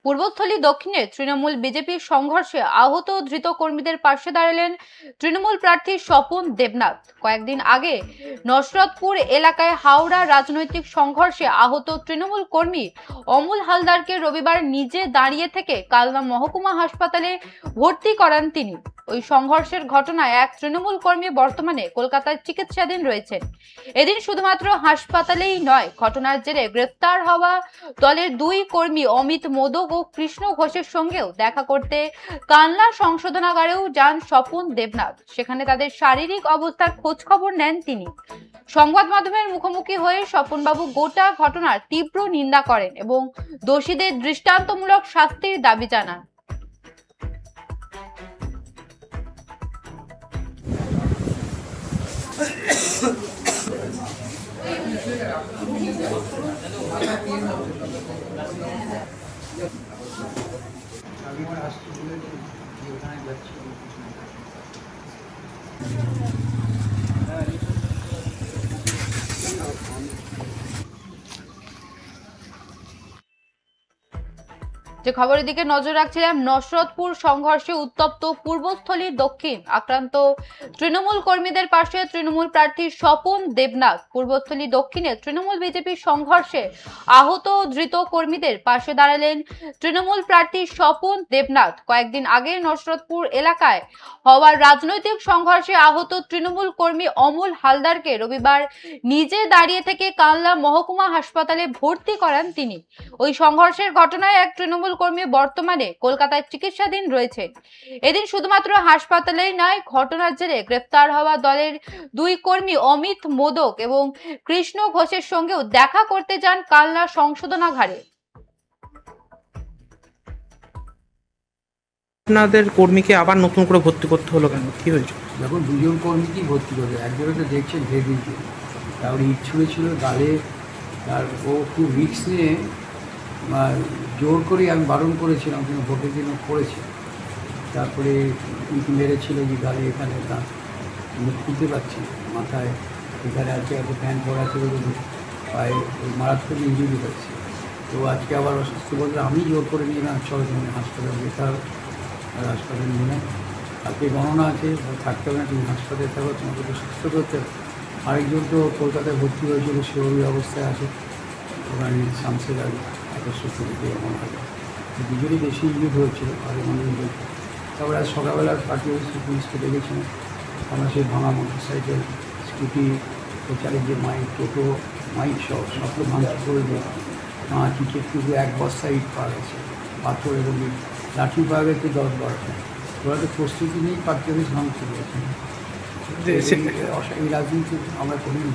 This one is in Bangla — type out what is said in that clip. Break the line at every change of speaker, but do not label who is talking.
পূর্বস্থলী দক্ষিণে তৃণমূল বিজেপির সংঘর্ষে আহত ধৃত কর্মীদের পাশে দাঁড়ালেন তৃণমূল প্রার্থী স্বপন দেবনাথ। কয়েকদিন আগে নসরতপুর এলাকায় হাওড়া রাজনৈতিক সংঘর্ষে আহত তৃণমূল কর্মী অমল হালদারকে রবিবার নিজে দাঁড়িয়ে থেকে কালনা মহকুমা হাসপাতালে ভর্তি করান তিনি। ওই সংঘর্ষের ঘটনায় এক তৃণমূল কর্মী বর্তমানে কলকাতায় চিকিৎসাধীন রয়েছেন। এদিন শুধুমাত্র হাসপাতালেই নয়, ঘটনার জেরে গ্রেফতার হওয়া দলের দুই কর্মী অমিত মোদক ও কৃষ্ণ ঘোষের সঙ্গেও দেখা করতে কালনা সংশোধনাগারেও যান স্বপন দেবনাথ। সেখানে তাদের শারীরিক অবস্থার খোঁজ খবর নেন তিনি। সংবাদ মাধ্যমের মুখোমুখি হয়ে স্বপনবাবু গোটা ঘটনার তীব্র নিন্দা করেন এবং দোষীদের দৃষ্টান্তমূলক শাস্তির দাবি জানান। যে খবরের দিকে নজর রাখছিলাম, নসরতপুর সংঘর্ষে উত্তপ্ত পূর্বস্থলী দক্ষিণ। আক্রান্ত তৃণমূল কর্মীদের পাশে তৃণমূল প্রার্থী স্বপন দেবনাথ। পূর্বস্থলী দক্ষিণে তৃণমূল বিজেপির সংঘর্ষে আহত ধৃত কর্মীদের পাশে দাঁড়ালেন তৃণমূল প্রার্থী স্বপন দেবনাথ। কয়েকদিন আগে নসরতপুর এলাকায় হওয়া রাজনৈতিক সংঘর্ষে আহত তৃণমূল কর্মী অমল হালদারকে রবিবার নিজে দাঁড়িয়ে থেকে কালনা মহকুমা হাসপাতালে ভর্তি করান তিনি। ওই সংঘর্ষের ঘটনায় এক তৃণমূল কর্মী বর্তমানে কলকাতায় চিকিৎসাধীন রয়েছে। এদিন শুধুমাত্র হাসপাতালেই নয়, ঘটনার জেরে গ্রেফতার হওয়া দলের দুই কর্মী অমিত মোদক এবং কৃষ্ণ ঘোষের সঙ্গেও দেখা করতে যান কালনা সংশোধনাগারে।
আপনাদের কর্মীকে আবার নতুন করে ভর্তি করতে হলো কেন, কি হয়েছে?
দেখুন, দুজন কর্মীকেই ভর্তি করবে। একজনে তো দেখছেন ভেবিকে, তারপরে ইট ছুঁড়েছিল গালে, তার ও খুব রিস্ক নিয়ে জোর করে আমি বারণ করেছিলাম, কিন্তু ভোটের দিনও করেছে। তারপরে ইট মেরেছিল যে গালে, এখানে তার মুখ খুলতে পারছি, মাথায় এখানে আছে একটা ফ্যান পড়া ছিল, পায়ে মারাত্মক ইঞ্জুরি হয়েছে। তো আজকে আবার অসুস্থ বলতে আমি জোর করে নিয়ে গেলাম, চলো তুমি হাসপাতালে যেতে হবে। আর হাসপাতালে নিয়ে আজকে গণনা আছে, থাকতে হবে না, তুমি হাসপাতালে থাকো, তোমাকে তো সুস্থ করতে হবে। আরেকজন তো কলকাতায় ভর্তি হয়েছিল, সে ওই অবস্থায় আছে, ওখানে শামসের আগে একশো এমন হবে। দুজনই বেশি ইউজ হয়েছিল আর মানুষজন। তারপরে আজ সকালবেলা পার্টি অফিসে পুলিশকে দেখেছিলাম। আমরা সেই ভাঙা মোটর সাইকেল, স্কুটি, প্রচারের যে মাইক, টোটো, মাইক সব ভাঙা করে দেয়। টিকিট কিন্তু এক বস্তা ইট পাওয়া গেছে, পাথর এবং লাঠি পাওয়া গেছে 10-12টা। ওরা তো প্রস্তুতি নিয়েই পার্টি অফিস ভাঙতে দিয়েছে। এই রাজনীতি আমরা করিনি।